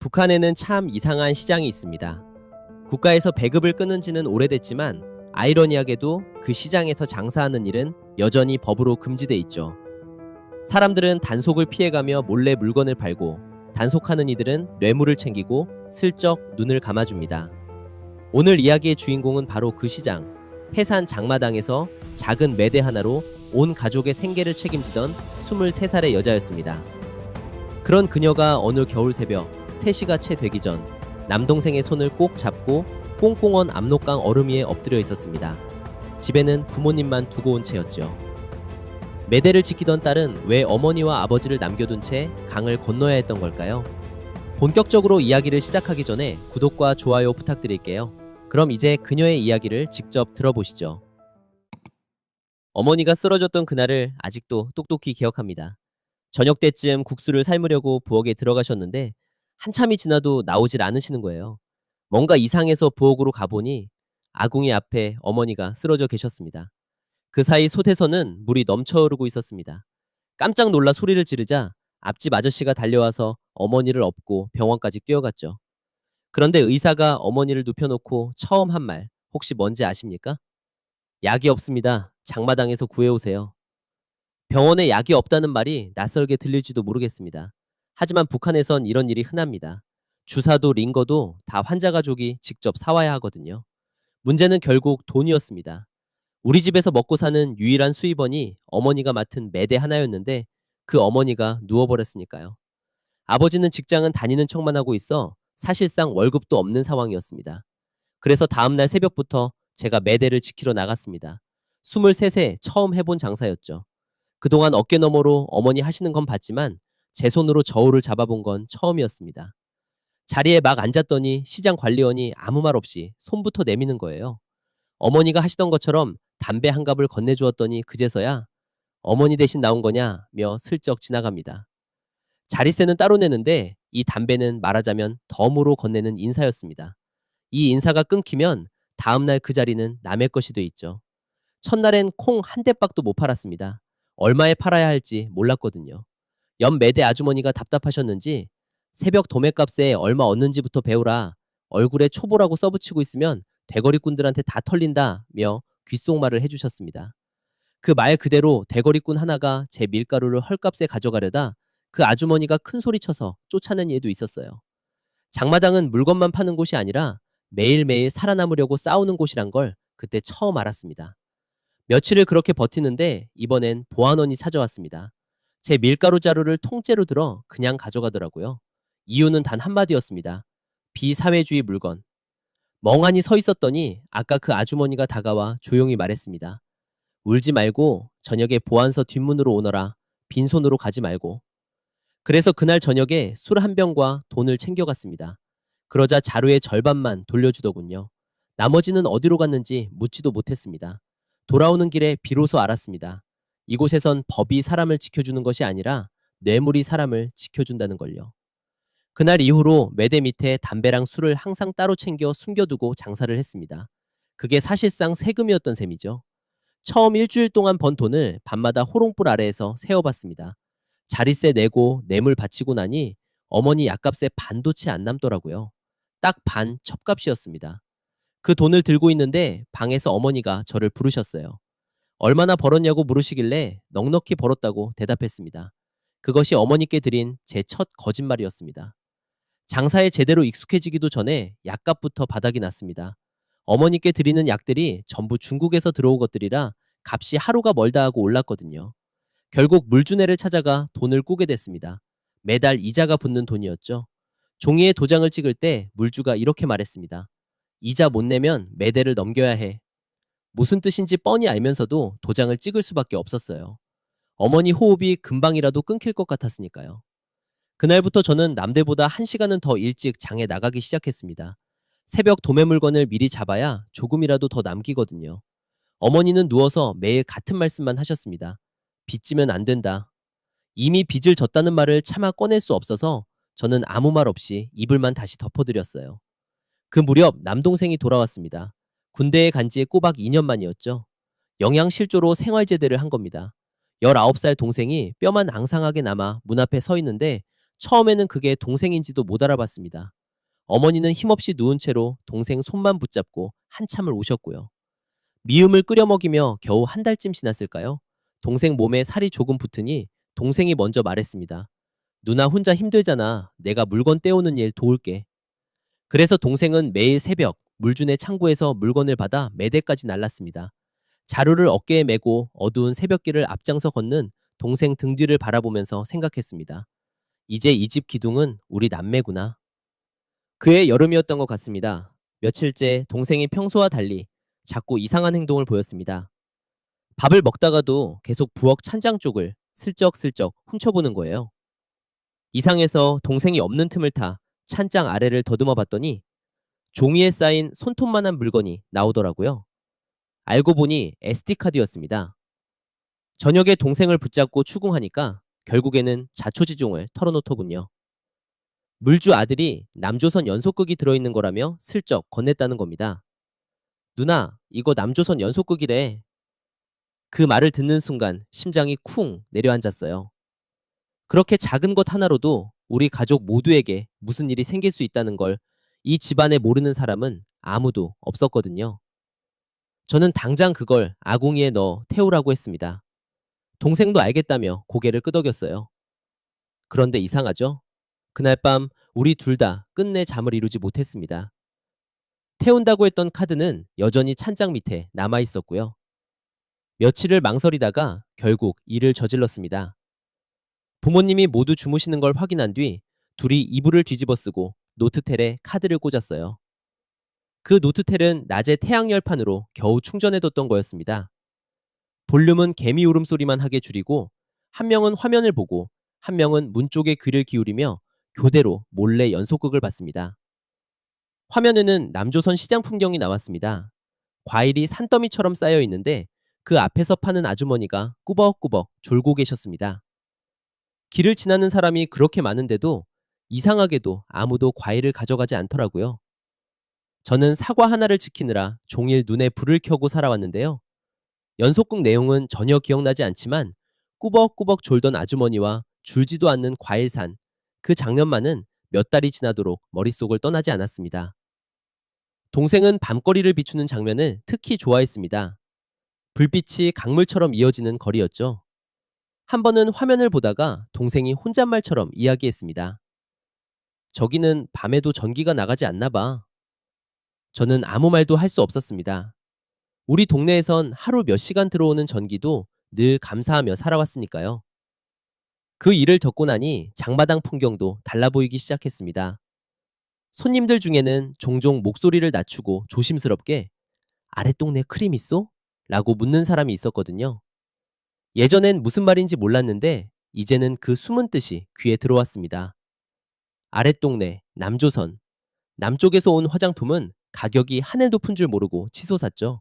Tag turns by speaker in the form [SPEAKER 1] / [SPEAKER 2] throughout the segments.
[SPEAKER 1] 북한에는 참 이상한 시장이 있습니다. 국가에서 배급을 끊은 지는 오래됐지만 아이러니하게도 그 시장에서 장사하는 일은 여전히 법으로 금지돼 있죠. 사람들은 단속을 피해가며 몰래 물건을 팔고 단속하는 이들은 뇌물을 챙기고 슬쩍 눈을 감아줍니다. 오늘 이야기의 주인공은 바로 그 시장, 해산 장마당에서 작은 매대 하나로 온 가족의 생계를 책임지던 23살의 여자였습니다. 그런 그녀가 어느 겨울 새벽 3시가 채 되기 전 남동생의 손을 꼭 잡고 꽁꽁언 압록강 얼음 위에 엎드려 있었습니다. 집에는 부모님만 두고 온 채였죠. 매대를 지키던 딸은 왜 어머니와 아버지를 남겨둔 채 강을 건너야 했던 걸까요? 본격적으로 이야기를 시작하기 전에 구독과 좋아요 부탁드릴게요. 그럼 이제 그녀의 이야기를 직접 들어보시죠. 어머니가 쓰러졌던 그날을 아직도 똑똑히 기억합니다. 저녁 때쯤 국수를 삶으려고 부엌에 들어가셨는데 한참이 지나도 나오질 않으시는 거예요. 뭔가 이상해서 부엌으로 가보니 아궁이 앞에 어머니가 쓰러져 계셨습니다. 그 사이 솥에서는 물이 넘쳐 흐르고 있었습니다. 깜짝 놀라 소리를 지르자 앞집 아저씨가 달려와서 어머니를 업고 병원까지 뛰어갔죠. 그런데 의사가 어머니를 눕혀놓고 처음 한 말 혹시 뭔지 아십니까? 약이 없습니다. 장마당에서 구해오세요. 병원에 약이 없다는 말이 낯설게 들릴지도 모르겠습니다. 하지만 북한에선 이런 일이 흔합니다. 주사도 링거도 다 환자 가족이 직접 사와야 하거든요. 문제는 결국 돈이었습니다. 우리 집에서 먹고 사는 유일한 수입원이 어머니가 맡은 매대 하나였는데 그 어머니가 누워버렸으니까요. 아버지는 직장은 다니는 척만 하고 있어 사실상 월급도 없는 상황이었습니다. 그래서 다음날 새벽부터 제가 매대를 지키러 나갔습니다. 23세 처음 해본 장사였죠. 그동안 어깨너머로 어머니 하시는 건 봤지만 제 손으로 저울을 잡아본 건 처음이었습니다. 자리에 막 앉았더니 시장 관리원이 아무 말 없이 손부터 내미는 거예요. 어머니가 하시던 것처럼 담배 한 갑을 건네주었더니 그제서야 어머니 대신 나온 거냐며 슬쩍 지나갑니다. 자리세는 따로 내는데 이 담배는 말하자면 덤으로 건네는 인사였습니다. 이 인사가 끊기면 다음날 그 자리는 남의 것이 돼 있죠. 첫날엔 콩 한 대박도 못 팔았습니다. 얼마에 팔아야 할지 몰랐거든요. 옆 매대 아주머니가 답답하셨는지 새벽 도매값에 얼마 얻는지부터 배우라. 얼굴에 초보라고 써붙이고 있으면 대거리꾼들한테 다 털린다며 귓속말을 해주셨습니다. 그 말 그대로 대거리꾼 하나가 제 밀가루를 헐값에 가져가려다 그 아주머니가 큰 소리 쳐서 쫓아낸 예도 있었어요. 장마당은 물건만 파는 곳이 아니라 매일매일 살아남으려고 싸우는 곳이란 걸 그때 처음 알았습니다. 며칠을 그렇게 버티는데 이번엔 보안원이 찾아왔습니다. 제 밀가루 자루를 통째로 들어 그냥 가져가더라고요. 이유는 단 한마디였습니다. 비사회주의 물건. 멍하니 서 있었더니 아까 그 아주머니가 다가와 조용히 말했습니다. 울지 말고 저녁에 보안서 뒷문으로 오너라. 빈손으로 가지 말고. 그래서 그날 저녁에 술 한 병과 돈을 챙겨갔습니다. 그러자 자루의 절반만 돌려주더군요. 나머지는 어디로 갔는지 묻지도 못했습니다. 돌아오는 길에 비로소 알았습니다. 이곳에선 법이 사람을 지켜주는 것이 아니라 뇌물이 사람을 지켜준다는 걸요. 그날 이후로 매대 밑에 담배랑 술을 항상 따로 챙겨 숨겨두고 장사를 했습니다. 그게 사실상 세금이었던 셈이죠. 처음 일주일 동안 번 돈을 밤마다 호롱불 아래에서 세어봤습니다. 자릿세 내고 뇌물 바치고 나니 어머니 약값에 반도 채 안 남더라고요. 딱 반 첩값이었습니다. 그 돈을 들고 있는데 방에서 어머니가 저를 부르셨어요. 얼마나 벌었냐고 물으시길래 넉넉히 벌었다고 대답했습니다. 그것이 어머니께 드린 제 첫 거짓말이었습니다. 장사에 제대로 익숙해지기도 전에 약값부터 바닥이 났습니다. 어머니께 드리는 약들이 전부 중국에서 들어온 것들이라 값이 하루가 멀다 하고 올랐거든요. 결국 물주네를 찾아가 돈을 꾸게 됐습니다. 매달 이자가 붙는 돈이었죠. 종이에 도장을 찍을 때 물주가 이렇게 말했습니다. 이자 못 내면 매대를 넘겨야 해. 무슨 뜻인지 뻔히 알면서도 도장을 찍을 수밖에 없었어요. 어머니 호흡이 금방이라도 끊길 것 같았으니까요. 그날부터 저는 남들보다 1시간은 더 일찍 장에 나가기 시작했습니다. 새벽 도매 물건을 미리 잡아야 조금이라도 더 남기거든요. 어머니는 누워서 매일 같은 말씀만 하셨습니다. 빚지면 안 된다. 이미 빚을 졌다는 말을 차마 꺼낼 수 없어서 저는 아무 말 없이 이불만 다시 덮어드렸어요. 그 무렵 남동생이 돌아왔습니다. 군대에 간 지 꼬박 2년 만이었죠. 영양실조로 생활제대를 한 겁니다. 19살 동생이 뼈만 앙상하게 남아 문 앞에 서 있는데 처음에는 그게 동생인지도 못 알아봤습니다. 어머니는 힘없이 누운 채로 동생 손만 붙잡고 한참을 우셨고요. 미음을 끓여 먹이며 겨우 한 달쯤 지났을까요? 동생 몸에 살이 조금 붙으니 동생이 먼저 말했습니다. 누나 혼자 힘들잖아. 내가 물건 떼오는 일 도울게. 그래서 동생은 매일 새벽 물주네 창고에서 물건을 받아 매대까지 날랐습니다. 자루를 어깨에 메고 어두운 새벽길을 앞장서 걷는 동생 등 뒤를 바라보면서 생각했습니다. 이제 이 집 기둥은 우리 남매구나. 그해 여름이었던 것 같습니다. 며칠째 동생이 평소와 달리 자꾸 이상한 행동을 보였습니다. 밥을 먹다가도 계속 부엌 찬장 쪽을 슬쩍슬쩍 훔쳐보는 거예요. 이상해서 동생이 없는 틈을 타 찬장 아래를 더듬어 봤더니 종이에 쌓인 손톱만한 물건이 나오더라고요. 알고 보니 SD카드였습니다. 저녁에 동생을 붙잡고 추궁하니까 결국에는 자초지종을 털어놓더군요. 물주 아들이 남조선 연속극이 들어있는 거라며 슬쩍 건넸다는 겁니다. 누나, 이거 남조선 연속극이래. 그 말을 듣는 순간 심장이 쿵 내려앉았어요. 그렇게 작은 것 하나로도 우리 가족 모두에게 무슨 일이 생길 수 있다는 걸 이 집안에 모르는 사람은 아무도 없었거든요. 저는 당장 그걸 아궁이에 넣어 태우라고 했습니다. 동생도 알겠다며 고개를 끄덕였어요. 그런데 이상하죠? 그날 밤 우리 둘 다 끝내 잠을 이루지 못했습니다. 태운다고 했던 카드는 여전히 찬장 밑에 남아 있었고요. 며칠을 망설이다가 결국 일을 저질렀습니다. 부모님이 모두 주무시는 걸 확인한 뒤 둘이 이불을 뒤집어 쓰고 노트텔에 카드를 꽂았어요. 그 노트텔은 낮에 태양열판으로 겨우 충전해뒀던 거였습니다. 볼륨은 개미 울음소리만 하게 줄이고 한 명은 화면을 보고 한 명은 문 쪽에 귀를 기울이며 교대로 몰래 연속극을 봤습니다. 화면에는 남조선 시장 풍경이 나왔습니다. 과일이 산더미처럼 쌓여 있는데 그 앞에서 파는 아주머니가 꾸벅꾸벅 졸고 계셨습니다. 길을 지나는 사람이 그렇게 많은데도 이상하게도 아무도 과일을 가져가지 않더라고요. 저는 사과 하나를 지키느라 종일 눈에 불을 켜고 살아왔는데요. 연속극 내용은 전혀 기억나지 않지만 꾸벅꾸벅 졸던 아주머니와 줄지도 않는 과일산, 그 장면만은 몇 달이 지나도록 머릿속을 떠나지 않았습니다. 동생은 밤거리를 비추는 장면을 특히 좋아했습니다. 불빛이 강물처럼 이어지는 거리였죠. 한 번은 화면을 보다가 동생이 혼잣말처럼 이야기했습니다. 저기는 밤에도 전기가 나가지 않나 봐. 저는 아무 말도 할 수 없었습니다. 우리 동네에선 하루 몇 시간 들어오는 전기도 늘 감사하며 살아왔으니까요. 그 일을 겪고 나니 장마당 풍경도 달라 보이기 시작했습니다. 손님들 중에는 종종 목소리를 낮추고 조심스럽게 "아랫동네 크림 있소?" 라고 묻는 사람이 있었거든요. 예전엔 무슨 말인지 몰랐는데 이제는 그 숨은 뜻이 귀에 들어왔습니다. 아랫동네, 남조선, 남쪽에서 온 화장품은 가격이 하늘 높은 줄 모르고 치솟았죠.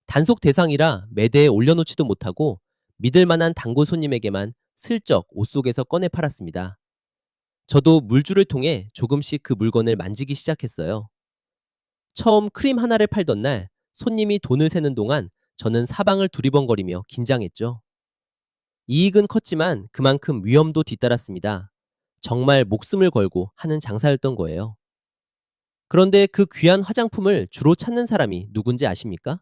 [SPEAKER 1] 단속 대상이라 매대에 올려놓지도 못하고 믿을 만한 단골 손님에게만 슬쩍 옷 속에서 꺼내 팔았습니다. 저도 물줄을 통해 조금씩 그 물건을 만지기 시작했어요. 처음 크림 하나를 팔던 날 손님이 돈을 세는 동안 저는 사방을 두리번거리며 긴장했죠. 이익은 컸지만 그만큼 위험도 뒤따랐습니다. 정말 목숨을 걸고 하는 장사였던 거예요. 그런데 그 귀한 화장품을 주로 찾는 사람이 누군지 아십니까?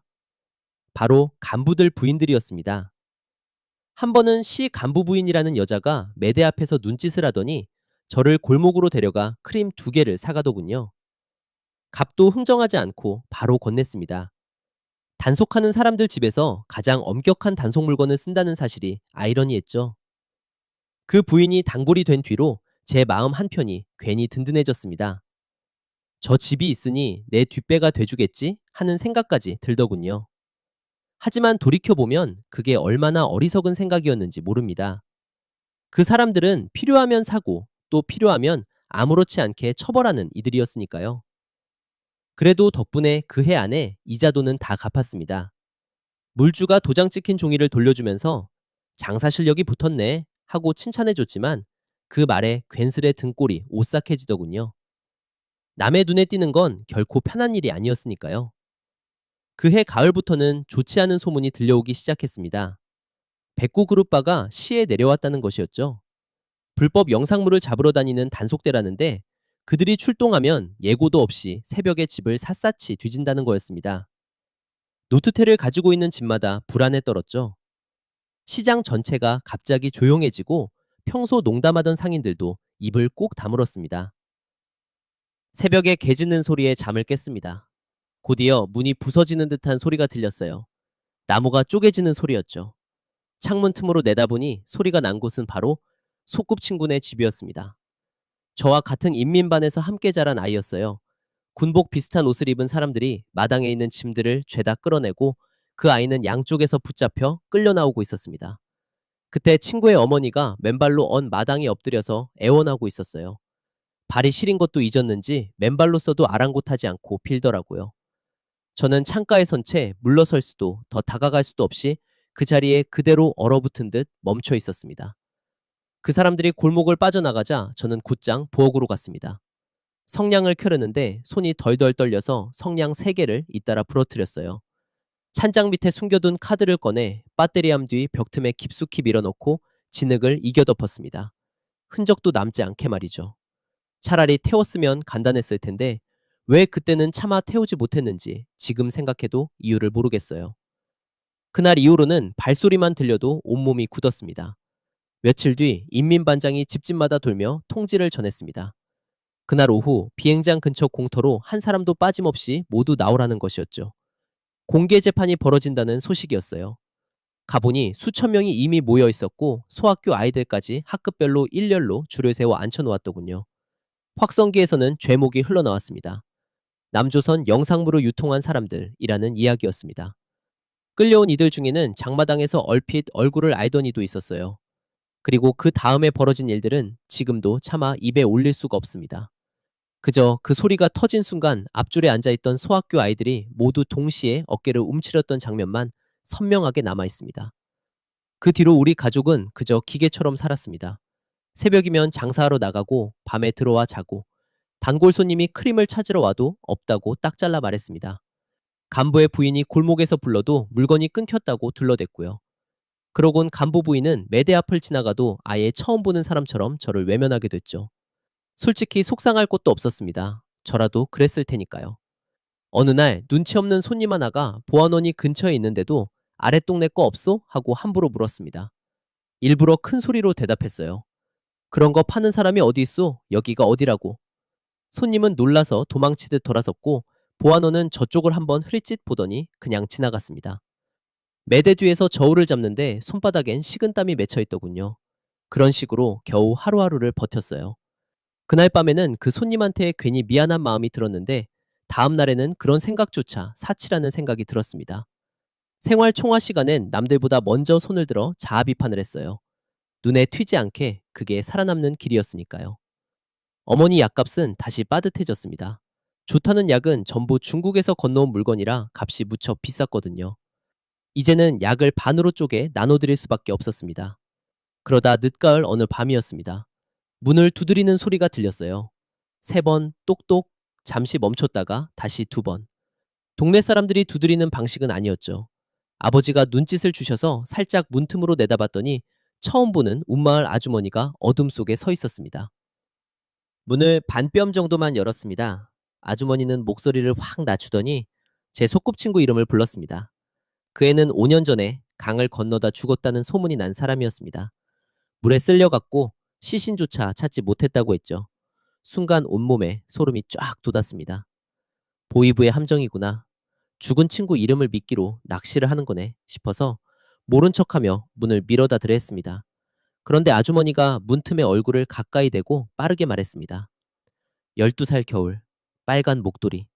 [SPEAKER 1] 바로 간부들 부인들이었습니다. 한 번은 시 간부 부인이라는 여자가 매대 앞에서 눈짓을 하더니 저를 골목으로 데려가 크림 2개를 사가더군요. 값도 흥정하지 않고 바로 건넸습니다. 단속하는 사람들 집에서 가장 엄격한 단속 물건을 쓴다는 사실이 아이러니했죠. 그 부인이 단골이 된 뒤로 제 마음 한편이 괜히 든든해졌습니다. 저 집이 있으니 내 뒷배가 돼주겠지 하는 생각까지 들더군요. 하지만 돌이켜보면 그게 얼마나 어리석은 생각이었는지 모릅니다. 그 사람들은 필요하면 사고 또 필요하면 아무렇지 않게 처벌하는 이들이었으니까요. 그래도 덕분에 그 해 안에 이자도는 다 갚았습니다. 물주가 도장 찍힌 종이를 돌려주면서 장사 실력이 붙었네 하고 칭찬해줬지만 그 말에 괜스레 등골이 오싹해지더군요. 남의 눈에 띄는 건 결코 편한 일이 아니었으니까요. 그해 가을부터는 좋지 않은 소문이 들려오기 시작했습니다. 백구 그룹바가 시에 내려왔다는 것이었죠. 불법 영상물을 잡으러 다니는 단속대라는데 그들이 출동하면 예고도 없이 새벽에 집을 샅샅이 뒤진다는 거였습니다. 노트태를 가지고 있는 집마다 불안에 떨었죠. 시장 전체가 갑자기 조용해지고 평소 농담하던 상인들도 입을 꼭 다물었습니다. 새벽에 개 짖는 소리에 잠을 깼습니다. 곧이어 문이 부서지는 듯한 소리가 들렸어요. 나무가 쪼개지는 소리였죠. 창문 틈으로 내다보니 소리가 난 곳은 바로 소꿉친구네 집이었습니다. 저와 같은 인민반에서 함께 자란 아이였어요. 군복 비슷한 옷을 입은 사람들이 마당에 있는 짐들을 죄다 끌어내고 그 아이는 양쪽에서 붙잡혀 끌려 나오고 있었습니다. 그때 친구의 어머니가 맨발로 언 마당에 엎드려서 애원하고 있었어요. 발이 시린 것도 잊었는지 맨발로서도 아랑곳하지 않고 빌더라고요. 저는 창가에 선 채 물러설 수도 더 다가갈 수도 없이 그 자리에 그대로 얼어붙은 듯 멈춰 있었습니다. 그 사람들이 골목을 빠져나가자 저는 곧장 부엌으로 갔습니다. 성냥을 켜려는데 손이 덜덜 떨려서 성냥 3개를 잇따라 부러뜨렸어요. 찬장 밑에 숨겨둔 카드를 꺼내 배터리함 뒤 벽 틈에 깊숙이 밀어넣고 진흙을 이겨 덮었습니다. 흔적도 남지 않게 말이죠. 차라리 태웠으면 간단했을 텐데 왜 그때는 차마 태우지 못했는지 지금 생각해도 이유를 모르겠어요. 그날 이후로는 발소리만 들려도 온몸이 굳었습니다. 며칠 뒤 인민반장이 집집마다 돌며 통지를 전했습니다. 그날 오후 비행장 근처 공터로 한 사람도 빠짐없이 모두 나오라는 것이었죠. 공개 재판이 벌어진다는 소식이었어요. 가보니 수천 명이 이미 모여 있었고 소학교 아이들까지 학급별로 일렬로 줄을 세워 앉혀놓았더군요. 확성기에서는 죄목이 흘러나왔습니다. 남조선 영상물을 유통한 사람들이라는 이야기였습니다. 끌려온 이들 중에는 장마당에서 얼핏 얼굴을 알던 이도 있었어요. 그리고 그 다음에 벌어진 일들은 지금도 차마 입에 올릴 수가 없습니다. 그저 그 소리가 터진 순간 앞줄에 앉아있던 소학교 아이들이 모두 동시에 어깨를 움츠렸던 장면만 선명하게 남아 있습니다. 그 뒤로 우리 가족은 그저 기계처럼 살았습니다. 새벽이면 장사하러 나가고 밤에 들어와 자고 단골 손님이 크림을 찾으러 와도 없다고 딱 잘라 말했습니다. 간부의 부인이 골목에서 불러도 물건이 끊겼다고 둘러댔고요. 그러곤 간부 부인은 매대 앞을 지나가도 아예 처음 보는 사람처럼 저를 외면하게 됐죠. 솔직히 속상할 것도 없었습니다. 저라도 그랬을 테니까요. 어느 날 눈치 없는 손님 하나가 보안원이 근처에 있는데도 아랫동네 거 없소? 하고 함부로 물었습니다. 일부러 큰 소리로 대답했어요. 그런 거 파는 사람이 어디 있소? 여기가 어디라고. 손님은 놀라서 도망치듯 돌아섰고 보안원은 저쪽을 한번 흐릿짓 보더니 그냥 지나갔습니다. 매대 뒤에서 저울을 잡는데 손바닥엔 식은땀이 맺혀 있더군요. 그런 식으로 겨우 하루하루를 버텼어요. 그날 밤에는 그 손님한테 괜히 미안한 마음이 들었는데 다음 날에는 그런 생각조차 사치라는 생각이 들었습니다. 생활 총화 시간엔 남들보다 먼저 손을 들어 자아 비판을 했어요. 눈에 튀지 않게 그게 살아남는 길이었으니까요. 어머니 약값은 다시 빠듯해졌습니다. 좋다는 약은 전부 중국에서 건너온 물건이라 값이 무척 비쌌거든요. 이제는 약을 반으로 쪼개 나눠드릴 수밖에 없었습니다. 그러다 늦가을 어느 밤이었습니다. 문을 두드리는 소리가 들렸어요. 3번 똑똑 잠시 멈췄다가 다시 2번. 동네 사람들이 두드리는 방식은 아니었죠. 아버지가 눈짓을 주셔서 살짝 문틈으로 내다봤더니 처음 보는 운마을 아주머니가 어둠 속에 서 있었습니다. 문을 반뼘 정도만 열었습니다. 아주머니는 목소리를 확 낮추더니 제 소꿉친구 이름을 불렀습니다. 그 애는 5년 전에 강을 건너다 죽었다는 소문이 난 사람이었습니다. 물에 쓸려갔고 시신조차 찾지 못했다고 했죠. 순간 온몸에 소름이 쫙 돋았습니다. 보이부의 함정이구나. 죽은 친구 이름을 미끼로 낚시를 하는 거네 싶어서 모른 척하며 문을 밀어닫으려 했습니다. 그런데 아주머니가 문틈에 얼굴을 가까이 대고 빠르게 말했습니다. 12살 겨울, 빨간 목도리.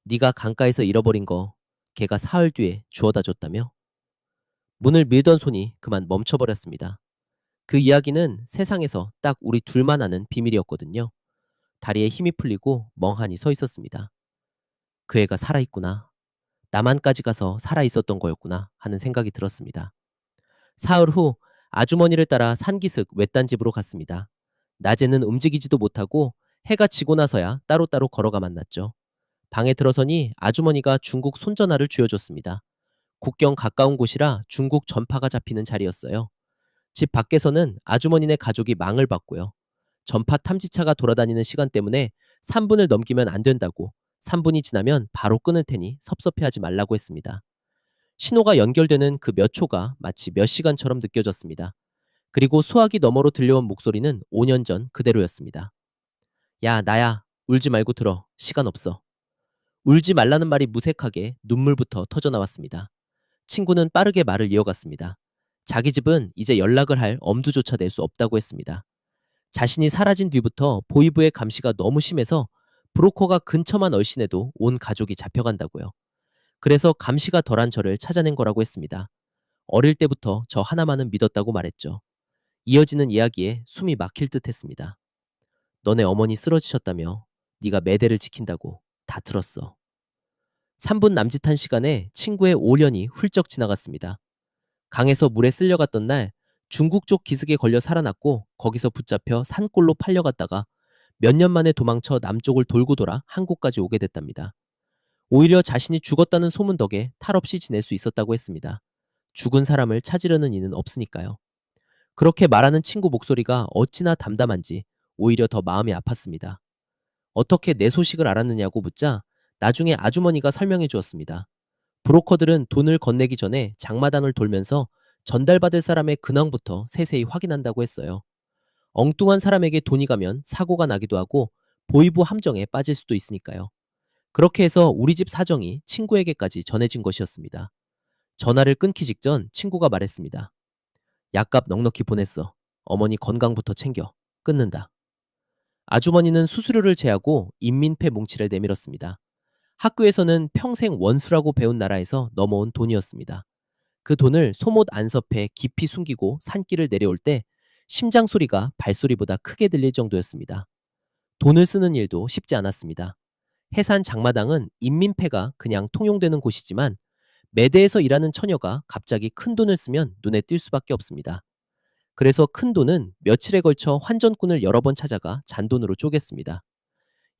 [SPEAKER 1] 네가 강가에서 잃어버린 거 걔가 사흘 뒤에 주워다 줬다며? 문을 밀던 손이 그만 멈춰버렸습니다. 그 이야기는 세상에서 딱 우리 둘만 아는 비밀이었거든요. 다리에 힘이 풀리고 멍하니 서 있었습니다. 그 애가 살아있구나. 남한까지 가서 살아있었던 거였구나 하는 생각이 들었습니다. 사흘 후 아주머니를 따라 산기슭 외딴 집으로 갔습니다. 낮에는 움직이지도 못하고 해가 지고 나서야 따로따로 걸어가 만났죠. 방에 들어서니 아주머니가 중국 손전화를 쥐어줬습니다. 국경 가까운 곳이라 중국 전파가 잡히는 자리였어요. 집 밖에서는 아주머니네 가족이 망을 받고요. 전파 탐지차가 돌아다니는 시간 때문에 3분을 넘기면 안 된다고, 3분이 지나면 바로 끊을 테니 섭섭해하지 말라고 했습니다. 신호가 연결되는 그 몇 초가 마치 몇 시간처럼 느껴졌습니다. 그리고 수화기 너머로 들려온 목소리는 5년 전 그대로였습니다. 야, 나야. 울지 말고 들어. 시간 없어. 울지 말라는 말이 무색하게 눈물부터 터져 나왔습니다. 친구는 빠르게 말을 이어갔습니다. 자기 집은 이제 연락을 할 엄두조차 낼 수 없다고 했습니다. 자신이 사라진 뒤부터 보이부의 감시가 너무 심해서 브로커가 근처만 얼씬해도 온 가족이 잡혀간다고요. 그래서 감시가 덜한 저를 찾아낸 거라고 했습니다. 어릴 때부터 저 하나만은 믿었다고 말했죠. 이어지는 이야기에 숨이 막힐 듯 했습니다. 너네 어머니 쓰러지셨다며. 네가 매대를 지킨다고. 다 들었어. 3분 남짓한 시간에 친구의 5년이 훌쩍 지나갔습니다. 강에서 물에 쓸려갔던 날 중국 쪽 기슭에 걸려 살아났고 거기서 붙잡혀 산골로 팔려갔다가 몇 년 만에 도망쳐 남쪽을 돌고 돌아 한국까지 오게 됐답니다. 오히려 자신이 죽었다는 소문 덕에 탈없이 지낼 수 있었다고 했습니다. 죽은 사람을 찾으려는 이는 없으니까요. 그렇게 말하는 친구 목소리가 어찌나 담담한지 오히려 더 마음이 아팠습니다. 어떻게 내 소식을 알았느냐고 묻자 나중에 아주머니가 설명해 주었습니다. 브로커들은 돈을 건네기 전에 장마당을 돌면서 전달받을 사람의 근황부터 세세히 확인한다고 했어요. 엉뚱한 사람에게 돈이 가면 사고가 나기도 하고 보이부 함정에 빠질 수도 있으니까요. 그렇게 해서 우리 집 사정이 친구에게까지 전해진 것이었습니다. 전화를 끊기 직전 친구가 말했습니다. 약값 넉넉히 보냈어. 어머니 건강부터 챙겨. 끊는다. 아주머니는 수수료를 제하고 인민폐 뭉치를 내밀었습니다. 학교에서는 평생 원수라고 배운 나라에서 넘어온 돈이었습니다. 그 돈을 소못 안섭해 깊이 숨기고 산길을 내려올 때 심장 소리가 발소리보다 크게 들릴 정도였습니다. 돈을 쓰는 일도 쉽지 않았습니다. 해산 장마당은 인민폐가 그냥 통용되는 곳이지만 매대에서 일하는 처녀가 갑자기 큰 돈을 쓰면 눈에 띌 수밖에 없습니다. 그래서 큰 돈은 며칠에 걸쳐 환전꾼을 여러 번 찾아가 잔돈으로 쪼갰습니다.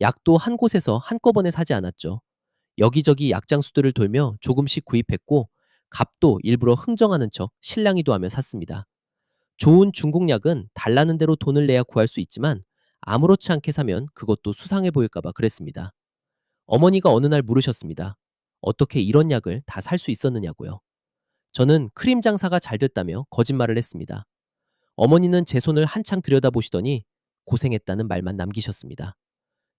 [SPEAKER 1] 약도 한 곳에서 한꺼번에 사지 않았죠. 여기저기 약장수들을 돌며 조금씩 구입했고 값도 일부러 흥정하는 척 실랑이도 하며 샀습니다. 좋은 중국 약은 달라는 대로 돈을 내야 구할 수 있지만 아무렇지 않게 사면 그것도 수상해 보일까봐 그랬습니다. 어머니가 어느 날 물으셨습니다. 어떻게 이런 약을 다 살 수 있었느냐고요. 저는 크림 장사가 잘 됐다며 거짓말을 했습니다. 어머니는 제 손을 한창 들여다보시더니 고생했다는 말만 남기셨습니다.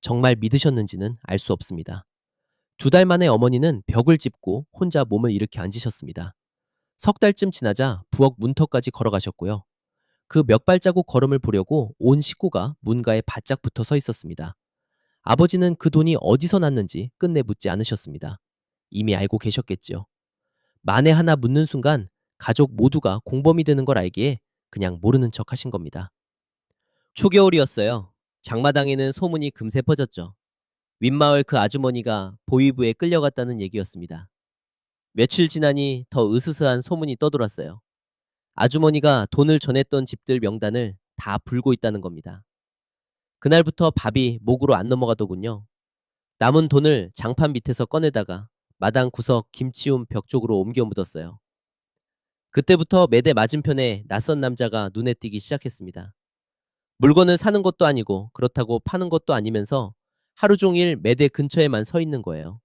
[SPEAKER 1] 정말 믿으셨는지는 알 수 없습니다. 2달 만에 어머니는 벽을 짚고 혼자 몸을 일으켜 앉으셨습니다. 석 달쯤 지나자 부엌 문턱까지 걸어가셨고요. 그 몇 발자국 걸음을 보려고 온 식구가 문가에 바짝 붙어 서 있었습니다. 아버지는 그 돈이 어디서 났는지 끝내 묻지 않으셨습니다. 이미 알고 계셨겠지요. 만에 하나 묻는 순간 가족 모두가 공범이 되는 걸 알기에 그냥 모르는 척 하신 겁니다. 초겨울이었어요. 장마당에는 소문이 금세 퍼졌죠. 윗마을 그 아주머니가 보위부에 끌려갔다는 얘기였습니다. 며칠 지나니 더 으스스한 소문이 떠돌았어요. 아주머니가 돈을 전했던 집들 명단을 다 불고 있다는 겁니다. 그날부터 밥이 목으로 안 넘어가더군요. 남은 돈을 장판 밑에서 꺼내다가 마당 구석 김치움 벽 쪽으로 옮겨 묻었어요. 그때부터 매대 맞은편에 낯선 남자가 눈에 띄기 시작했습니다. 물건을 사는 것도 아니고 그렇다고 파는 것도 아니면서 하루 종일 매대 근처에만 서 있는 거예요.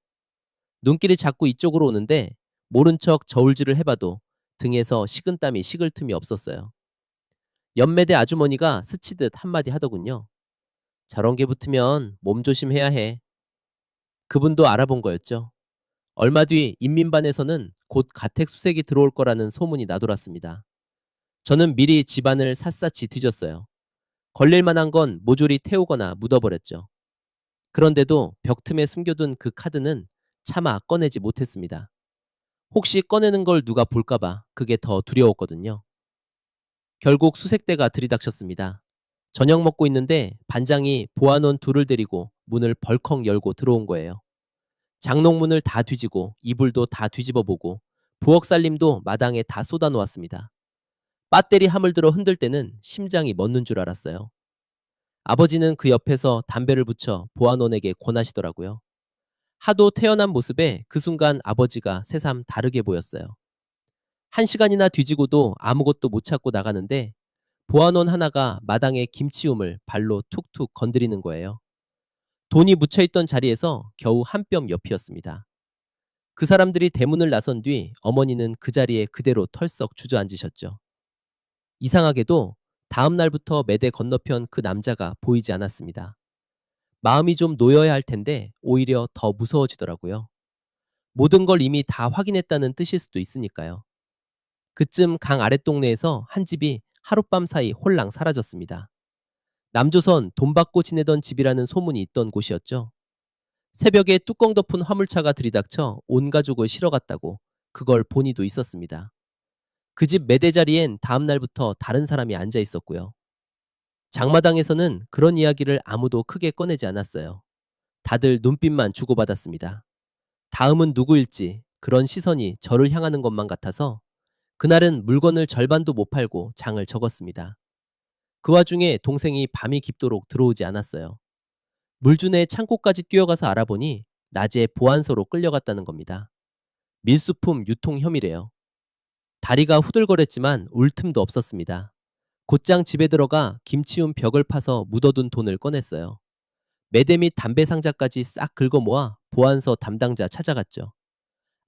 [SPEAKER 1] 눈길이 자꾸 이쪽으로 오는데 모른 척 저울질을 해봐도 등에서 식은땀이 식을 틈이 없었어요. 옆매대 아주머니가 스치듯 한마디 하더군요. 저런 게 붙으면 몸조심해야 해. 그분도 알아본 거였죠. 얼마 뒤 인민반에서는 곧 가택수색이 들어올 거라는 소문이 나돌았습니다. 저는 미리 집안을 샅샅이 뒤졌어요. 걸릴 만한 건 모조리 태우거나 묻어버렸죠. 그런데도 벽틈에 숨겨둔 그 카드는 차마 꺼내지 못했습니다. 혹시 꺼내는 걸 누가 볼까봐 그게 더 두려웠거든요. 결국 수색대가 들이닥쳤습니다. 저녁 먹고 있는데 반장이 보안원 둘을 데리고 문을 벌컥 열고 들어온 거예요. 장롱문을 다 뒤지고 이불도 다 뒤집어보고 부엌 살림도 마당에 다 쏟아놓았습니다. 배터리 함을 들어 흔들 때는 심장이 멎는 줄 알았어요. 아버지는 그 옆에서 담배를 붙여 보안원에게 권하시더라고요. 하도 태연한 모습에 그 순간 아버지가 새삼 다르게 보였어요. 1시간이나 뒤지고도 아무것도 못 찾고 나가는데 보안원 하나가 마당에 김치움을 발로 툭툭 건드리는 거예요. 돈이 묻혀있던 자리에서 겨우 한 뼘 옆이었습니다. 그 사람들이 대문을 나선 뒤 어머니는 그 자리에 그대로 털썩 주저앉으셨죠. 이상하게도 다음 날부터 매대 건너편 그 남자가 보이지 않았습니다. 마음이 좀 놓여야 할 텐데 오히려 더 무서워지더라고요. 모든 걸 이미 다 확인했다는 뜻일 수도 있으니까요. 그쯤 강 아랫동네에서 한 집이 하룻밤 사이 홀랑 사라졌습니다. 남조선 돈 받고 지내던 집이라는 소문이 있던 곳이었죠. 새벽에 뚜껑 덮은 화물차가 들이닥쳐 온 가족을 실어갔다고 그걸 본 이도 있었습니다. 그 집 매대 자리엔 다음 날부터 다른 사람이 앉아 있었고요. 장마당에서는 그런 이야기를 아무도 크게 꺼내지 않았어요. 다들 눈빛만 주고받았습니다. 다음은 누구일지 그런 시선이 저를 향하는 것만 같아서 그날은 물건을 절반도 못 팔고 장을 접었습니다. 그 와중에 동생이 밤이 깊도록 들어오지 않았어요. 물주내 창고까지 뛰어가서 알아보니 낮에 보안소로 끌려갔다는 겁니다. 밀수품 유통 혐의래요. 다리가 후들거렸지만 울 틈도 없었습니다. 곧장 집에 들어가 김치움 벽을 파서 묻어둔 돈을 꺼냈어요. 매대 및 담배 상자까지 싹 긁어 모아 보안서 담당자 찾아갔죠.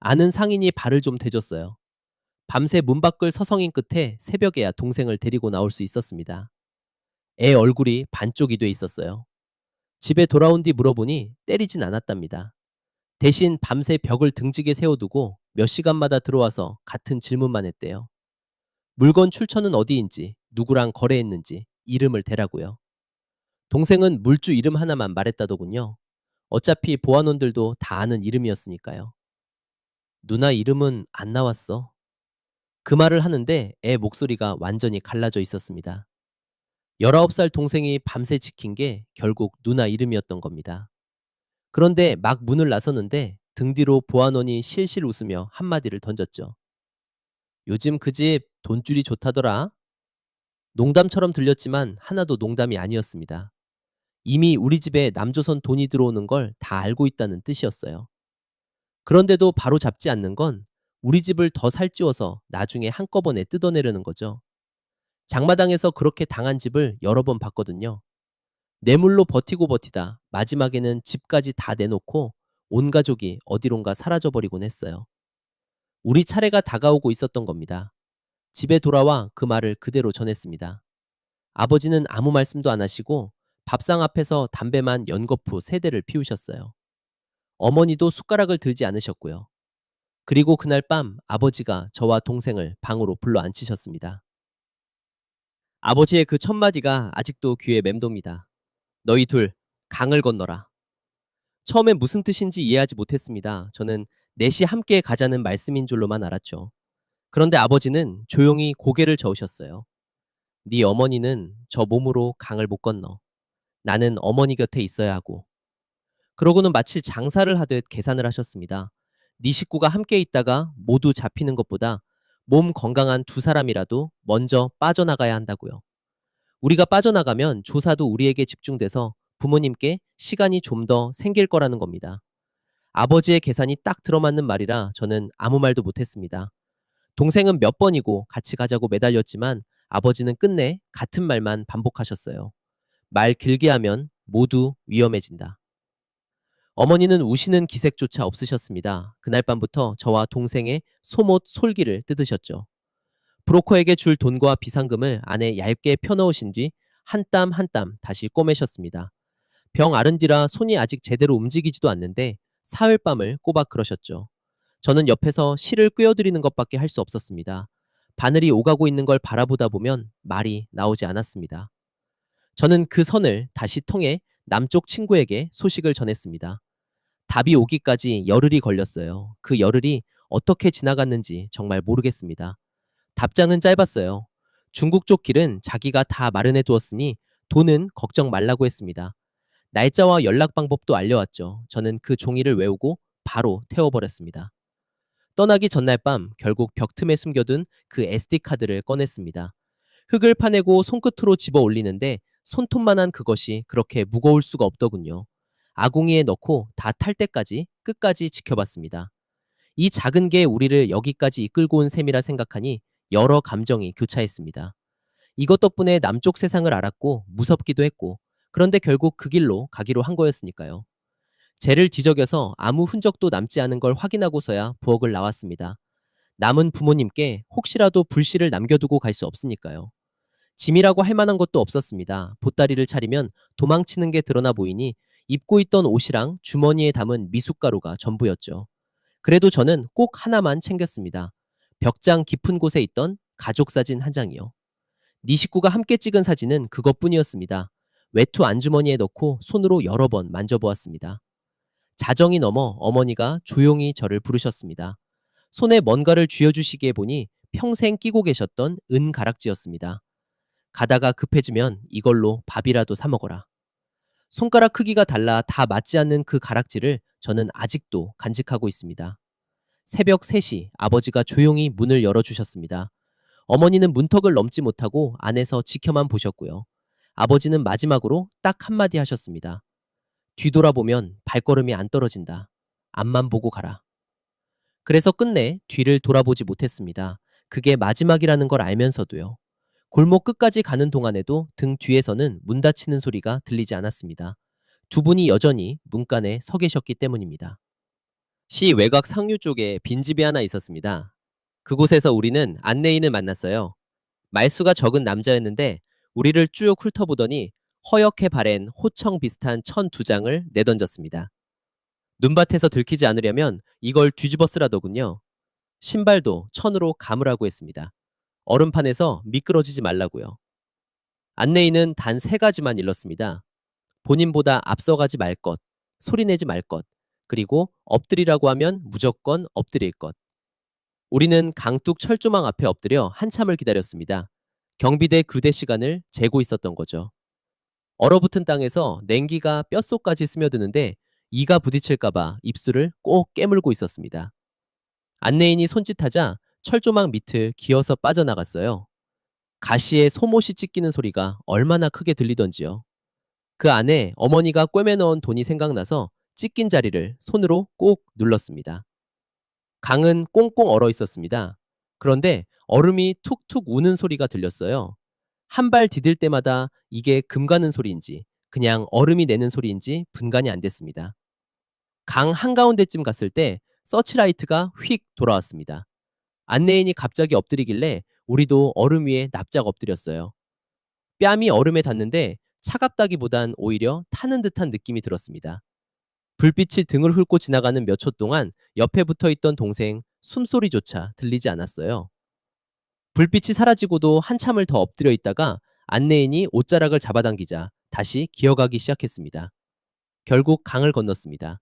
[SPEAKER 1] 아는 상인이 발을 좀 대줬어요. 밤새 문 밖을 서성인 끝에 새벽에야 동생을 데리고 나올 수 있었습니다. 애 얼굴이 반쪽이 돼 있었어요. 집에 돌아온 뒤 물어보니 때리진 않았답니다. 대신 밤새 벽을 등지게 세워두고 몇 시간마다 들어와서 같은 질문만 했대요. 물건 출처는 어디인지, 누구랑 거래했는지, 이름을 대라고요. 동생은 물주 이름 하나만 말했다더군요. 어차피 보안원들도 다 아는 이름이었으니까요. 누나 이름은 안 나왔어. 그 말을 하는데 애 목소리가 완전히 갈라져 있었습니다. 19살 동생이 밤새 지킨 게 결국 누나 이름이었던 겁니다. 그런데 막 문을 나서는데 등 뒤로 보안원이 실실 웃으며 한마디를 던졌죠. 요즘 그 집 돈줄이 좋다더라. 농담처럼 들렸지만 하나도 농담이 아니었습니다. 이미 우리 집에 남조선 돈이 들어오는 걸 다 알고 있다는 뜻이었어요. 그런데도 바로 잡지 않는 건 우리 집을 더 살찌워서 나중에 한꺼번에 뜯어내려는 거죠. 장마당에서 그렇게 당한 집을 여러 번 봤거든요. 뇌물로 버티고 버티다 마지막에는 집까지 다 내놓고 온 가족이 어디론가 사라져 버리곤 했어요. 우리 차례가 다가오고 있었던 겁니다. 집에 돌아와 그 말을 그대로 전했습니다. 아버지는 아무 말씀도 안 하시고 밥상 앞에서 담배만 연거푸 3대를 피우셨어요. 어머니도 숟가락을 들지 않으셨고요. 그리고 그날 밤 아버지가 저와 동생을 방으로 불러 앉히셨습니다. 아버지의 그 첫마디가 아직도 귀에 맴돕니다. 너희 둘 강을 건너라. 처음엔 무슨 뜻인지 이해하지 못했습니다. 저는 넷이 함께 가자는 말씀인 줄로만 알았죠. 그런데 아버지는 조용히 고개를 저으셨어요. 네 어머니는 저 몸으로 강을 못 건너. 나는 어머니 곁에 있어야 하고. 그러고는 마치 장사를 하듯 계산을 하셨습니다. 네 식구가 함께 있다가 모두 잡히는 것보다 몸 건강한 두 사람이라도 먼저 빠져나가야 한다고요. 우리가 빠져나가면 조사도 우리에게 집중돼서 부모님께 시간이 좀 더 생길 거라는 겁니다. 아버지의 계산이 딱 들어맞는 말이라 저는 아무 말도 못했습니다. 동생은 몇 번이고 같이 가자고 매달렸지만 아버지는 끝내 같은 말만 반복하셨어요. 말 길게 하면 모두 위험해진다. 어머니는 우시는 기색조차 없으셨습니다. 그날 밤부터 저와 동생의 소못 솔기를 뜯으셨죠. 브로커에게 줄 돈과 비상금을 안에 얇게 펴넣으신 뒤 한 땀 한 땀 다시 꼬매셨습니다. 병 앓은 뒤라 손이 아직 제대로 움직이지도 않는데 사흘 밤을 꼬박 그러셨죠. 저는 옆에서 실을 꿰어드리는 것밖에 할 수 없었습니다. 바늘이 오가고 있는 걸 바라보다 보면 말이 나오지 않았습니다. 저는 그 선을 다시 통해 남쪽 친구에게 소식을 전했습니다. 답이 오기까지 열흘이 걸렸어요. 그 열흘이 어떻게 지나갔는지 정말 모르겠습니다. 답장은 짧았어요. 중국 쪽 길은 자기가 다 마련해 두었으니 돈은 걱정 말라고 했습니다. 날짜와 연락 방법도 알려왔죠. 저는 그 종이를 외우고 바로 태워버렸습니다. 떠나기 전날 밤 결국 벽 틈에 숨겨둔 그 SD카드를 꺼냈습니다. 흙을 파내고 손끝으로 집어 올리는데 손톱만한 그것이 그렇게 무거울 수가 없더군요. 아궁이에 넣고 다 탈 때까지 끝까지 지켜봤습니다. 이 작은 게 우리를 여기까지 이끌고 온 셈이라 생각하니 여러 감정이 교차했습니다. 이것 덕분에 남쪽 세상을 알았고 무섭기도 했고, 그런데 결국 그 길로 가기로 한 거였으니까요. 죄를 뒤적여서 아무 흔적도 남지 않은 걸 확인하고서야 부엌을 나왔습니다. 남은 부모님께 혹시라도 불씨를 남겨두고 갈 수 없으니까요. 짐이라고 할 만한 것도 없었습니다. 보따리를 차리면 도망치는 게 드러나 보이니 입고 있던 옷이랑 주머니에 담은 미숫가루가 전부였죠. 그래도 저는 꼭 하나만 챙겼습니다. 벽장 깊은 곳에 있던 가족 사진 한 장이요. 네 식구가 함께 찍은 사진은 그것뿐이었습니다. 외투 안주머니에 넣고 손으로 여러 번 만져보았습니다. 자정이 넘어 어머니가 조용히 저를 부르셨습니다. 손에 뭔가를 쥐어주시기에 보니 평생 끼고 계셨던 은 가락지였습니다. 가다가 급해지면 이걸로 밥이라도 사 먹어라. 손가락 크기가 달라 다 맞지 않는 그 가락지를 저는 아직도 간직하고 있습니다. 새벽 3시 아버지가 조용히 문을 열어주셨습니다. 어머니는 문턱을 넘지 못하고 안에서 지켜만 보셨고요. 아버지는 마지막으로 딱 한마디 하셨습니다. 뒤돌아보면 발걸음이 안 떨어진다. 앞만 보고 가라. 그래서 끝내 뒤를 돌아보지 못했습니다. 그게 마지막이라는 걸 알면서도요. 골목 끝까지 가는 동안에도 등 뒤에서는 문 닫히는 소리가 들리지 않았습니다. 두 분이 여전히 문간에 서 계셨기 때문입니다. 시 외곽 상류 쪽에 빈집이 하나 있었습니다. 그곳에서 우리는 안내인을 만났어요. 말수가 적은 남자였는데 우리를 쭉 훑어보더니 허옇게 바랜 호청 비슷한 천 두 장을 내던졌습니다. 눈밭에서 들키지 않으려면 이걸 뒤집어 쓰라더군요. 신발도 천으로 감으라고 했습니다. 얼음판에서 미끄러지지 말라고요. 안내인은 단 세 가지만 일렀습니다. 본인보다 앞서가지 말 것, 소리내지 말 것, 그리고 엎드리라고 하면 무조건 엎드릴 것. 우리는 강둑 철조망 앞에 엎드려 한참을 기다렸습니다. 경비대 교대 시간을 재고 있었던 거죠. 얼어붙은 땅에서 냉기가 뼛속까지 스며드는데 이가 부딪힐까봐 입술을 꼭 깨물고 있었습니다. 안내인이 손짓하자 철조망 밑을 기어서 빠져나갔어요. 가시에 소못이 찢기는 소리가 얼마나 크게 들리던지요. 그 안에 어머니가 꿰매 넣은 돈이 생각나서 찢긴 자리를 손으로 꼭 눌렀습니다. 강은 꽁꽁 얼어 있었습니다. 그런데 얼음이 툭툭 우는 소리가 들렸어요. 한 발 디딜 때마다 이게 금 가는 소리인지 그냥 얼음이 내는 소리인지 분간이 안 됐습니다. 강 한가운데쯤 갔을 때 서치라이트가 휙 돌아왔습니다. 안내인이 갑자기 엎드리길래 우리도 얼음 위에 납작 엎드렸어요. 뺨이 얼음에 닿는데 차갑다기보단 오히려 타는 듯한 느낌이 들었습니다. 불빛이 등을 훑고 지나가는 몇 초 동안 옆에 붙어 있던 동생 숨소리조차 들리지 않았어요. 불빛이 사라지고도 한참을 더 엎드려 있다가 안내인이 옷자락을 잡아당기자 다시 기어가기 시작했습니다. 결국 강을 건넜습니다.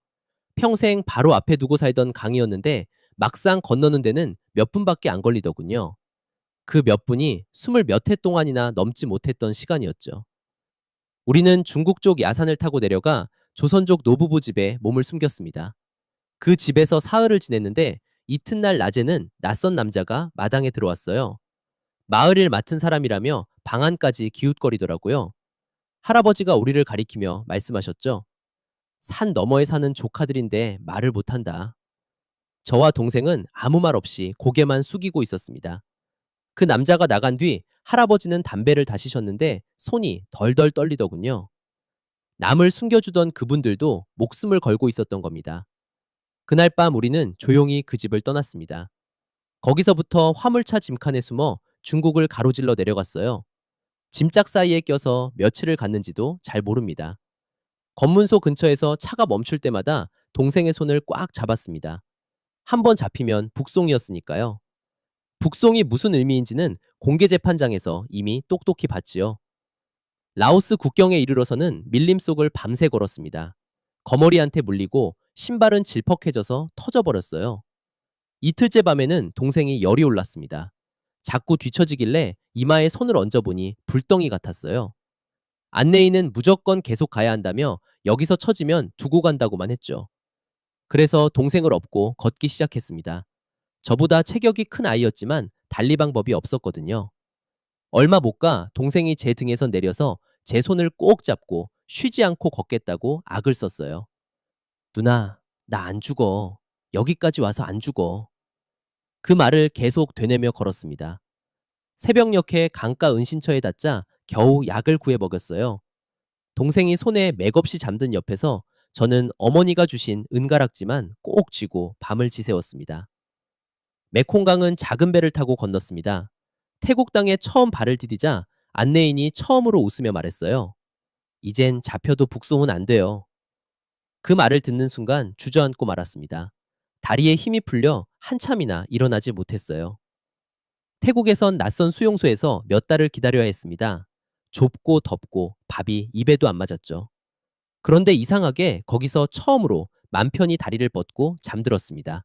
[SPEAKER 1] 평생 바로 앞에 두고 살던 강이었는데 막상 건너는 데는 몇 분밖에 안 걸리더군요. 그 몇 분이 숨을 몇 해 동안이나 넘지 못했던 시간이었죠. 우리는 중국 쪽 야산을 타고 내려가 조선족 노부부 집에 몸을 숨겼습니다. 그 집에서 사흘을 지냈는데 이튿날 낮에는 낯선 남자가 마당에 들어왔어요. 마을 일 맡은 사람이라며 방 안까지 기웃거리더라고요. 할아버지가 우리를 가리키며 말씀하셨죠. 산 너머에 사는 조카들인데 말을 못한다. 저와 동생은 아무 말 없이 고개만 숙이고 있었습니다. 그 남자가 나간 뒤 할아버지는 담배를 다시셨는데 손이 덜덜 떨리더군요. 남을 숨겨주던 그분들도 목숨을 걸고 있었던 겁니다. 그날 밤 우리는 조용히 그 집을 떠났습니다. 거기서부터 화물차 짐칸에 숨어 중국을 가로질러 내려갔어요. 짐짝 사이에 껴서 며칠을 갔는지도 잘 모릅니다. 검문소 근처에서 차가 멈출 때마다 동생의 손을 꽉 잡았습니다. 한 번 잡히면 북송이었으니까요. 북송이 무슨 의미인지는 공개재판장에서 이미 똑똑히 봤지요. 라오스 국경에 이르러서는 밀림 속을 밤새 걸었습니다. 거머리한테 물리고 신발은 질퍽해져서 터져버렸어요. 이틀째 밤에는 동생이 열이 올랐습니다. 자꾸 뒤처지길래 이마에 손을 얹어보니 불덩이 같았어요. 안내인은 무조건 계속 가야 한다며 여기서 처지면 두고 간다고만 했죠. 그래서 동생을 업고 걷기 시작했습니다. 저보다 체격이 큰 아이였지만 달리 방법이 없었거든요. 얼마 못 가 동생이 제 등에서 내려서 제 손을 꼭 잡고 쉬지 않고 걷겠다고 악을 썼어요. 누나, 나 안 죽어. 여기까지 와서 안 죽어. 그 말을 계속 되뇌며 걸었습니다. 새벽녘에 강가 은신처에 닿자 겨우 약을 구해 먹였어요. 동생이 손에 맥없이 잠든 옆에서 저는 어머니가 주신 은가락지만 꼭 쥐고 밤을 지새웠습니다. 메콩강은 작은 배를 타고 건넜습니다. 태국 땅에 처음 발을 디디자 안내인이 처음으로 웃으며 말했어요. 이젠 잡혀도 북송은 안 돼요. 그 말을 듣는 순간 주저앉고 말았습니다. 다리에 힘이 풀려 한참이나 일어나지 못했어요. 태국에선 낯선 수용소에서 몇 달을 기다려야 했습니다. 좁고 덥고 밥이 입에도 안 맞았죠. 그런데 이상하게 거기서 처음으로 맘 편히 다리를 뻗고 잠들었습니다.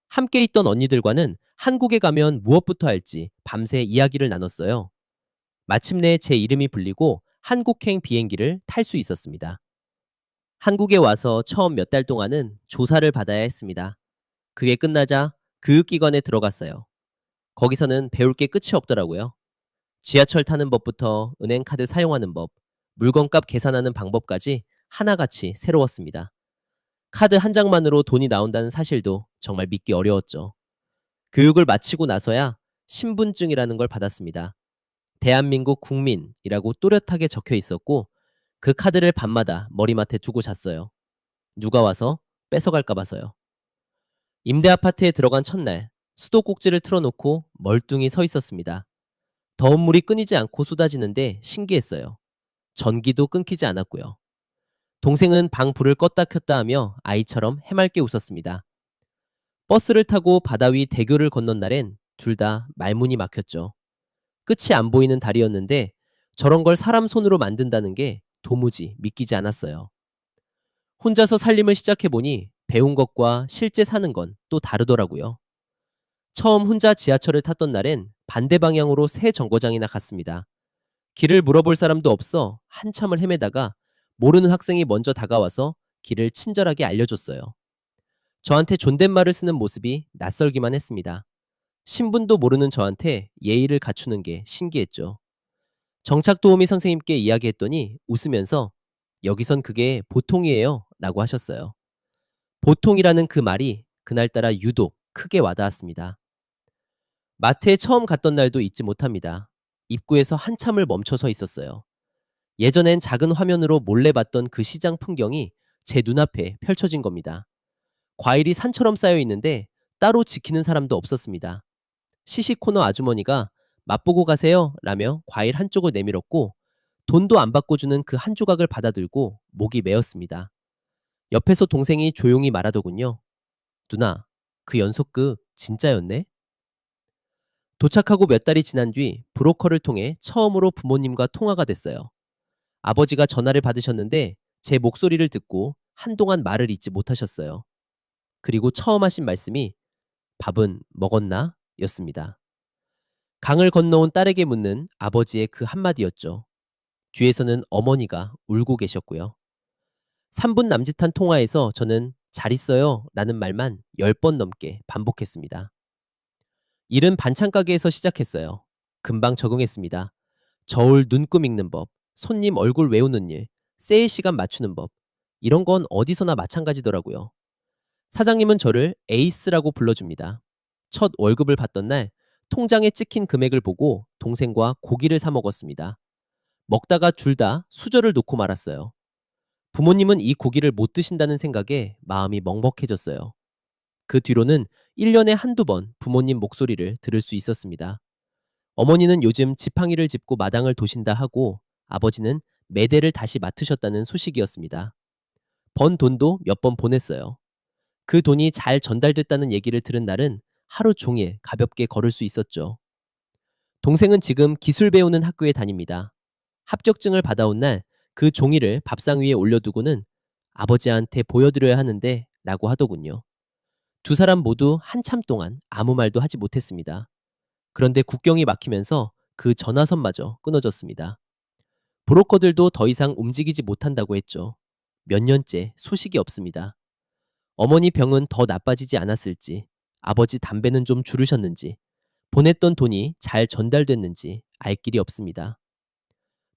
[SPEAKER 1] 함께 있던 언니들과는 한국에 가면 무엇부터 할지 밤새 이야기를 나눴어요. 마침내 제 이름이 불리고 한국행 비행기를 탈 수 있었습니다. 한국에 와서 처음 몇 달 동안은 조사를 받아야 했습니다. 그게 끝나자 교육기관에 들어갔어요. 거기서는 배울 게 끝이 없더라고요. 지하철 타는 법부터 은행카드 사용하는 법, 물건값 계산하는 방법까지 하나같이 새로웠습니다. 카드 한 장만으로 돈이 나온다는 사실도 정말 믿기 어려웠죠. 교육을 마치고 나서야 신분증이라는 걸 받았습니다. 대한민국 국민이라고 또렷하게 적혀 있었고 그 카드를 밤마다 머리맡에 두고 잤어요. 누가 와서 뺏어갈까 봐서요. 임대 아파트에 들어간 첫날 수도꼭지를 틀어놓고 멀뚱히 서 있었습니다. 더운 물이 끊이지 않고 쏟아지는데 신기했어요. 전기도 끊기지 않았고요. 동생은 방 불을 껐다 켰다 하며 아이처럼 해맑게 웃었습니다. 버스를 타고 바다 위 대교를 건넌 날엔 둘 다 말문이 막혔죠. 끝이 안 보이는 달이었는데 저런 걸 사람 손으로 만든다는 게 도무지 믿기지 않았어요. 혼자서 살림을 시작해보니 배운 것과 실제 사는 건 또 다르더라고요. 처음 혼자 지하철을 탔던 날엔 반대 방향으로 새 정거장이나 갔습니다. 길을 물어볼 사람도 없어 한참을 헤매다가 모르는 학생이 먼저 다가와서 길을 친절하게 알려줬어요. 저한테 존댓말을 쓰는 모습이 낯설기만 했습니다. 신분도 모르는 저한테 예의를 갖추는 게 신기했죠. 정착 도우미 선생님께 이야기했더니 웃으면서 여기선 그게 보통이에요 라고 하셨어요. 보통이라는 그 말이 그날따라 유독 크게 와닿았습니다. 마트에 처음 갔던 날도 잊지 못합니다. 입구에서 한참을 멈춰서 있었어요. 예전엔 작은 화면으로 몰래 봤던 그 시장 풍경이 제 눈앞에 펼쳐진 겁니다. 과일이 산처럼 쌓여 있는데 따로 지키는 사람도 없었습니다. 시시코너 아주머니가 맛보고 가세요 라며 과일 한쪽을 내밀었고 돈도 안 받고 주는 그 한 조각을 받아들고 목이 메었습니다. 옆에서 동생이 조용히 말하더군요. 누나, 그 연속극 진짜였네? 도착하고 몇 달이 지난 뒤 브로커를 통해 처음으로 부모님과 통화가 됐어요. 아버지가 전화를 받으셨는데 제 목소리를 듣고 한동안 말을 잇지 못하셨어요. 그리고 처음 하신 말씀이 밥은 먹었나? 였습니다. 강을 건너온 딸에게 묻는 아버지의 그 한마디였죠. 뒤에서는 어머니가 울고 계셨고요. 3분 남짓한 통화에서 저는 잘 있어요 라는 말만 10번 넘게 반복했습니다. 일은 반찬 가게에서 시작했어요. 금방 적응했습니다. 저울 눈금 읽는 법, 손님 얼굴 외우는 일, 세일 시간 맞추는 법. 이런 건 어디서나 마찬가지더라고요. 사장님은 저를 에이스라고 불러줍니다. 첫 월급을 받던 날 통장에 찍힌 금액을 보고 동생과 고기를 사 먹었습니다. 먹다가 둘 다 수저를 놓고 말았어요. 부모님은 이 고기를 못 드신다는 생각에 마음이 먹먹해졌어요. 그 뒤로는 1년에 한두 번 부모님 목소리를 들을 수 있었습니다. 어머니는 요즘 지팡이를 짚고 마당을 도신다 하고 아버지는 매대를 다시 맡으셨다는 소식이었습니다. 번 돈도 몇 번 보냈어요. 그 돈이 잘 전달됐다는 얘기를 들은 날은 하루 종일 가볍게 걸을 수 있었죠. 동생은 지금 기술 배우는 학교에 다닙니다. 합격증을 받아온 날 그 종이를 밥상 위에 올려두고는 아버지한테 보여드려야 하는데 라고 하더군요. 두 사람 모두 한참 동안 아무 말도 하지 못했습니다. 그런데 국경이 막히면서 그 전화선마저 끊어졌습니다. 브로커들도 더 이상 움직이지 못한다고 했죠. 몇 년째 소식이 없습니다. 어머니 병은 더 나빠지지 않았을지, 아버지 담배는 좀 줄으셨는지, 보냈던 돈이 잘 전달됐는지 알 길이 없습니다.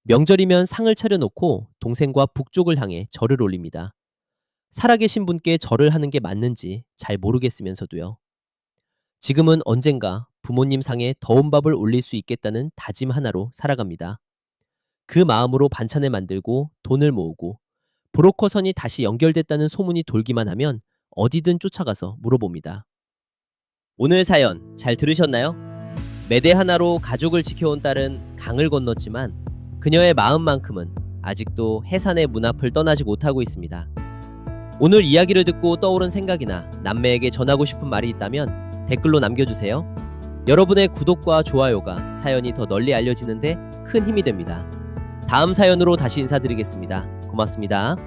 [SPEAKER 1] 명절이면 상을 차려놓고 동생과 북쪽을 향해 절을 올립니다. 살아계신 분께 절을 하는 게 맞는지 잘 모르겠으면서도요. 지금은 언젠가 부모님 상에 더운 밥을 올릴 수 있겠다는 다짐 하나로 살아갑니다. 그 마음으로 반찬을 만들고 돈을 모으고 브로커선이 다시 연결됐다는 소문이 돌기만 하면 어디든 쫓아가서 물어봅니다. 오늘 사연 잘 들으셨나요? 매대 하나로 가족을 지켜온 딸은 강을 건넜지만 그녀의 마음만큼은 아직도 해산의 문 앞을 떠나지 못하고 있습니다. 오늘 이야기를 듣고 떠오른 생각이나 남매에게 전하고 싶은 말이 있다면 댓글로 남겨주세요. 여러분의 구독과 좋아요가 사연이 더 널리 알려지는데 큰 힘이 됩니다. 다음 사연으로 다시 인사드리겠습니다. 고맙습니다.